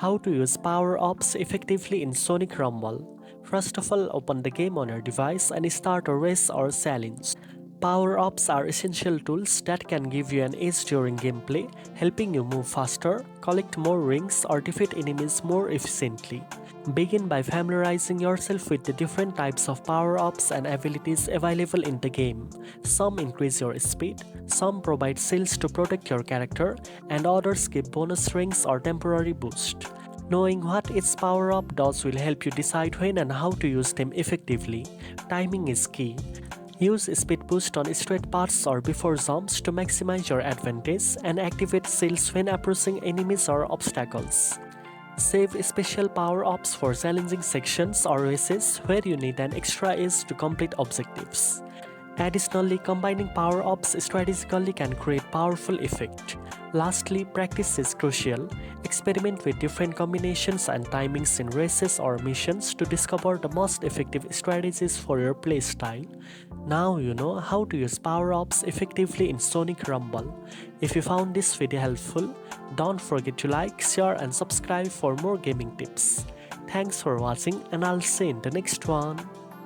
How to use power-ups effectively in Sonic Rumble. First of all, open the game on your device and start a race or challenge. Power-ups are essential tools that can give you an edge during gameplay, helping you move faster, collect more rings, or defeat enemies more efficiently. Begin by familiarizing yourself with the different types of power-ups and abilities available in the game. Some increase your speed, some provide shields to protect your character, and others give bonus rings or temporary boost. Knowing what each power-up does will help you decide when and how to use them effectively. Timing is key. Use speed boost on straight paths or before jumps to maximize your advantage and activate shields when approaching enemies or obstacles. Save special power-ups for challenging sections or races where you need an extra edge to complete objectives. Additionally, combining power-ups strategically can create powerful effect. Lastly, practice is crucial. Experiment with different combinations and timings in races or missions to discover the most effective strategies for your playstyle. Now you know how to use power-ups effectively in Sonic Rumble. If you found this video helpful, don't forget to like, share and subscribe for more gaming tips. Thanks for watching and I'll see you in the next one.